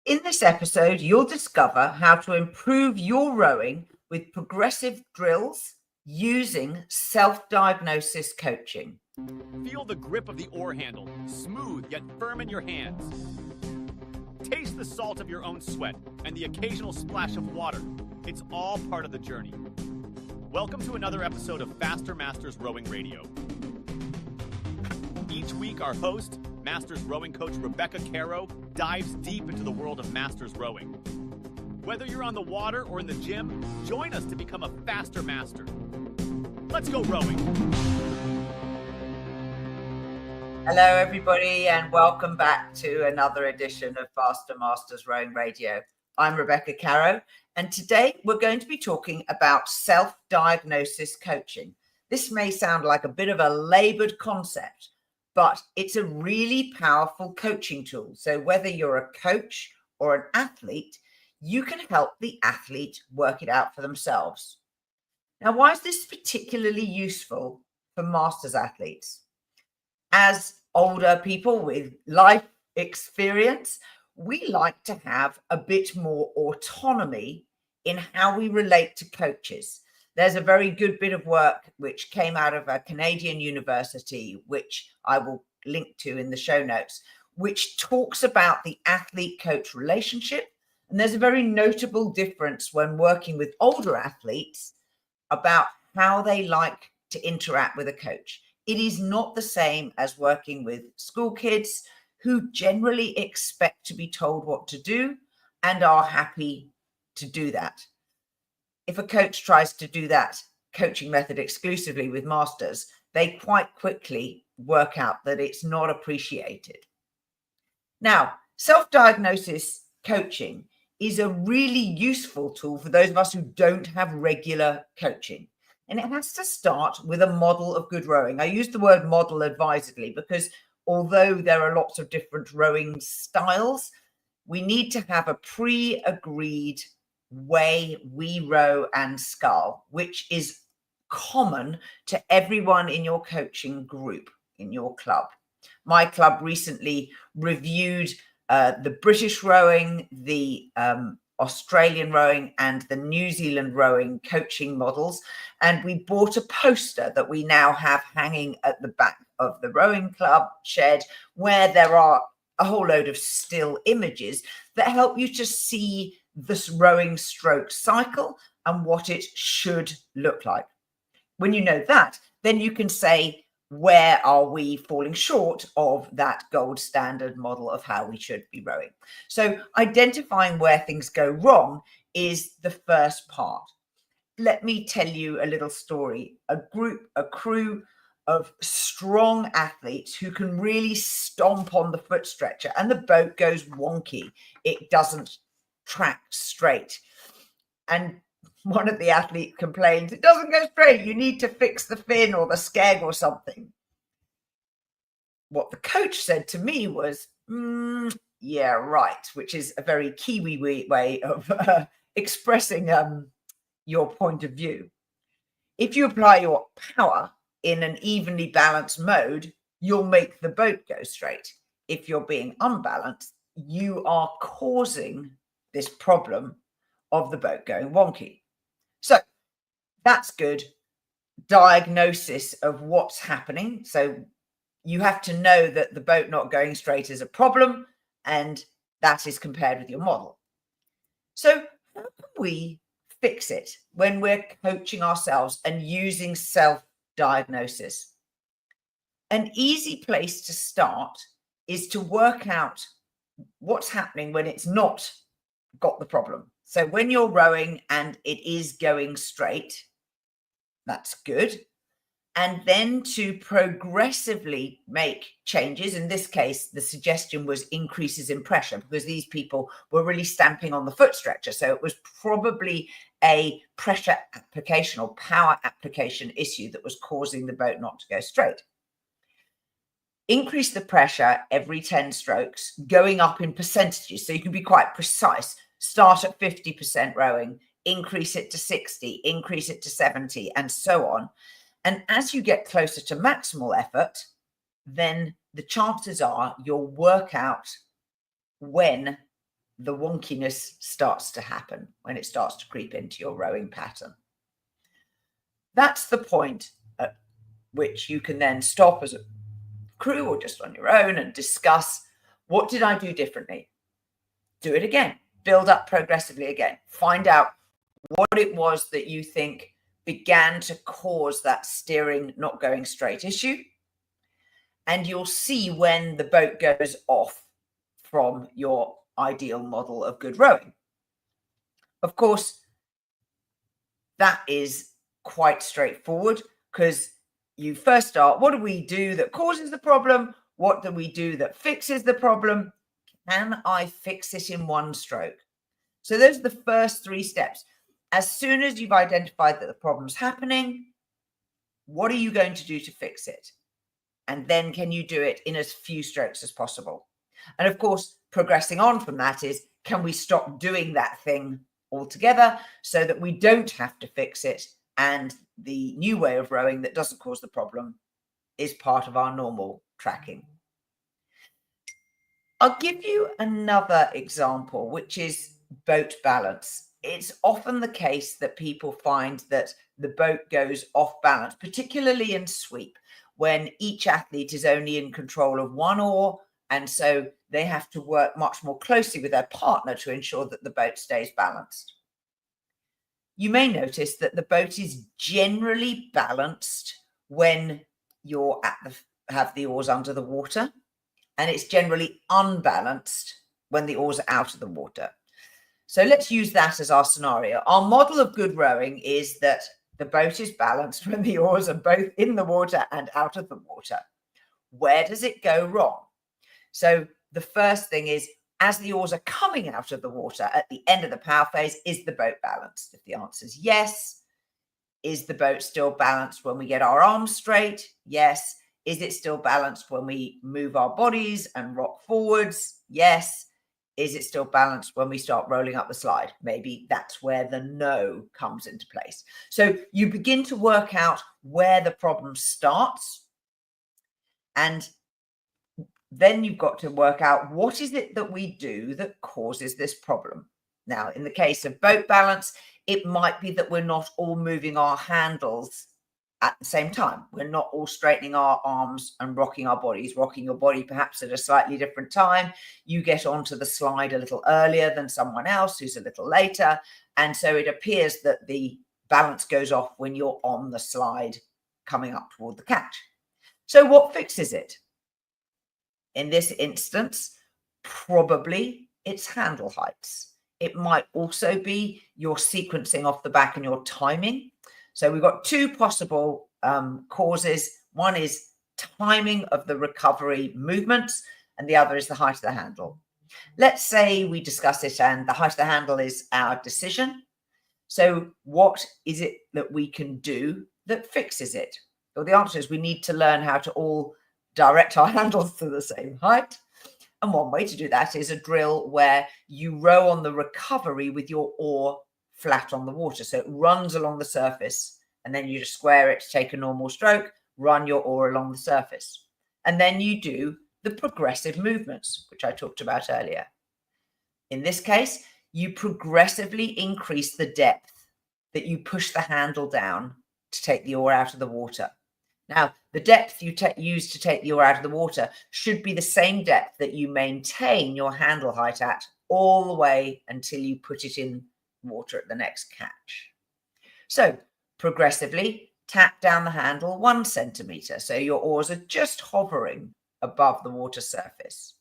In this episode, you'll discover how to improve your rowing with progressive drills using self-diagnosis coaching. Feel the grip of the oar handle, smooth yet firm in your hands. Taste the salt of your own sweat and the occasional splash of water. It's all part of the journey. Welcome to another episode of Faster Masters Rowing Radio. Each week, our host, Masters rowing coach Rebecca Caro, dives deep into the world of Masters rowing. Whether you're on the water or in the gym, join us to become a faster master. Let's go rowing. Hello, everybody, and welcome back to another edition of Faster Masters Rowing Radio. I'm Rebecca Caro, and today we're going to be talking about self-diagnosis coaching. This may sound like a bit of a labored concept, but it's a really powerful coaching tool. So whether you're a coach or an athlete, you can help the athlete work it out for themselves. Now, why is this particularly useful for masters athletes? As older people with life experience, we like to have a bit more autonomy in how we relate to coaches. There's a very good bit of work which came out of a Canadian university, which I will link to in the show notes, which talks about the athlete-coach relationship. And there's a very notable difference when working with older athletes about how they like to interact with a coach. It is not the same as working with school kids who generally expect to be told what to do and are happy to do that. If a coach tries to do that coaching method exclusively with masters, they quite quickly work out that it's not appreciated. Now, self-diagnosis coaching is a really useful tool for those of us who don't have regular coaching. And it has to start with a model of good rowing. I use the word model advisedly because although there are lots of different rowing styles, we need to have a pre-agreed way we row and scull, which is common to everyone in your coaching group, in your club. My club recently reviewed the British rowing, the Australian rowing and the New Zealand rowing coaching models. And we bought a poster that we now have hanging at the back of the rowing club shed, where there are a whole load of still images that help you to see this rowing stroke cycle and what it should look like. When you know that, then you can say, where are we falling short of that gold standard model of how we should be rowing? So identifying where things go wrong is the first part. Let me tell you a little story. A crew of strong athletes who can really stomp on the foot stretcher, and the boat goes wonky. It doesn't track straight. And one of the athletes complains, it doesn't go straight. You need to fix the fin or the skeg or something. What the coach said to me was, yeah, right, which is a very Kiwi way of expressing your point of view. If you apply your power in an evenly balanced mode, you'll make the boat go straight. If you're being unbalanced, you are causing this problem of the boat going wonky. So that's good diagnosis of what's happening. So you have to know that the boat not going straight is a problem, and that is compared with your model. So how can we fix it when we're coaching ourselves and using self-diagnosis? An easy place to start is to work out what's happening when it's not got the problem. So when you're rowing and it is going straight, that's good. And then to progressively make changes. In this case, the suggestion was increases in pressure because these people were really stamping on the foot stretcher. So it was probably a pressure application or power application issue that was causing the boat not to go straight. Increase the pressure every 10 strokes, going up in percentages. So you can be quite precise. Start at 50% rowing, increase it to 60, increase it to 70, and so on. And as you get closer to maximal effort, then the chances are you'll work out when the wonkiness starts to happen, when it starts to creep into your rowing pattern. That's the point at which you can then stop as a crew or just on your own and discuss, what did I do differently? Do it again. Build up progressively again. Find out what it was that you think began to cause that steering not going straight issue. And you'll see when the boat goes off from your ideal model of good rowing. Of course, that is quite straightforward, because you first start, what do we do that causes the problem? What do we do that fixes the problem? Can I fix it in one stroke? So those are the first 3 steps. As soon as you've identified that the problem's happening, what are you going to do to fix it? And then can you do it in as few strokes as possible? And of course, progressing on from that is, can we stop doing that thing altogether so that we don't have to fix it, and the new way of rowing that doesn't cause the problem is part of our normal tracking? I'll give you another example, which is boat balance. It's often the case that people find that the boat goes off balance, particularly in sweep, when each athlete is only in control of one oar, and so they have to work much more closely with their partner to ensure that the boat stays balanced. You may notice that the boat is generally balanced when you're have the oars under the water, and it's generally unbalanced when the oars are out of the water. So let's use that as our scenario. Our model of good rowing is that the boat is balanced when the oars are both in the water and out of the water. Where does it go wrong? So the first thing is, as the oars are coming out of the water at the end of the power phase, is the boat balanced? If the answer is yes. Is the boat still balanced when we get our arms straight? Yes. Is it still balanced when we move our bodies and rock forwards? Yes. Is it still balanced when we start rolling up the slide? Maybe that's where the no comes into place. So you begin to work out where the problem starts, and then you've got to work out, what is it that we do that causes this problem? Now, in the case of boat balance, it might be that we're not all moving our handles at the same time. We're not all straightening our arms and rocking our bodies, rocking your body perhaps at a slightly different time. You get onto the slide a little earlier than someone else who's a little later. And so it appears that the balance goes off when you're on the slide coming up toward the catch. So what fixes it? In this instance, probably it's handle heights. It might also be your sequencing off the back and your timing. So we've got 2 possible causes. One is timing of the recovery movements, and the other is the height of the handle. Let's say we discuss it and the height of the handle is our decision. So what is it that we can do that fixes it? Well, the answer is we need to learn how to all direct our handles to the same height. And one way to do that is a drill where you row on the recovery with your oar flat on the water. So it runs along the surface, and then you just square it to take a normal stroke, run your oar along the surface. And then you do the progressive movements, which I talked about earlier. In this case, you progressively increase the depth that you push the handle down to take the oar out of the water. Now, the depth you use to take the oar out of the water should be the same depth that you maintain your handle height at all the way until you put it in water at the next catch. So progressively tap down the handle 1 centimeter. So your oars are just hovering above the water surface.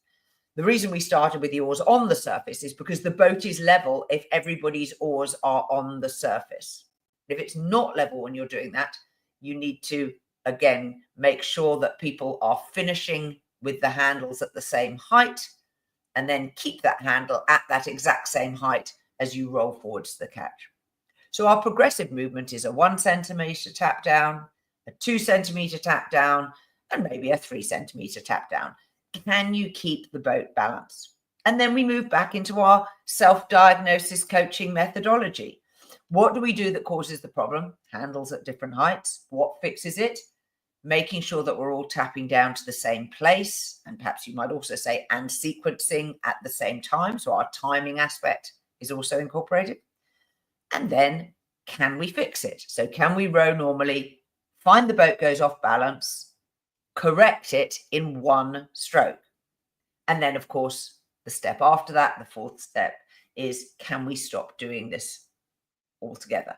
The reason we started with the oars on the surface is because the boat is level if everybody's oars are on the surface. If it's not level when you're doing that, you need to, again, make sure that people are finishing with the handles at the same height, and then keep that handle at that exact same height as you roll forwards to the catch. So our progressive movement is a 1 centimeter tap down, a 2 centimeter tap down, and maybe a 3 centimeter tap down. Can you keep the boat balanced? And then we move back into our self-diagnosis coaching methodology. What do we do that causes the problem? Handles at different heights. What fixes it? making sure that we're all tapping down to the same place. And perhaps you might also say, and sequencing at the same time. So our timing aspect is also incorporated. And then, can we fix it? So can we row normally, find the boat goes off balance, correct it in one stroke? And then, of course, the step after that, the fourth step, is can we stop doing this altogether?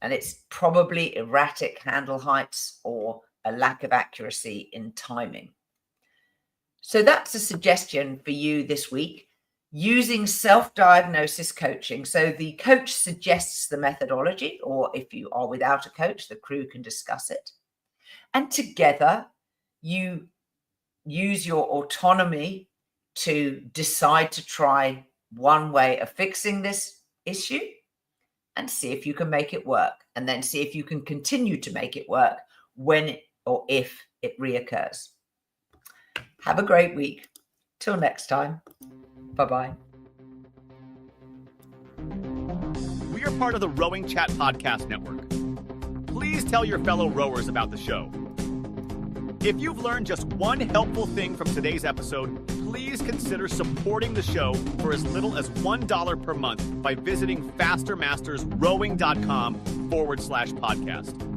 And it's probably erratic handle heights or a lack of accuracy in timing. So that's a suggestion for you this week, using self-diagnosis coaching. So the coach suggests the methodology, or if you are without a coach, the crew can discuss it. And together, you use your autonomy to decide to try one way of fixing this issue and see if you can make it work, and then see if you can continue to make it work when or if it reoccurs. Have a great week. Till next time. Bye-bye. We are part of the Rowing Chat Podcast Network. Please tell your fellow rowers about the show. If you've learned just one helpful thing from today's episode, please consider supporting the show for as little as $1 per month by visiting fastermastersrowing.com/podcast.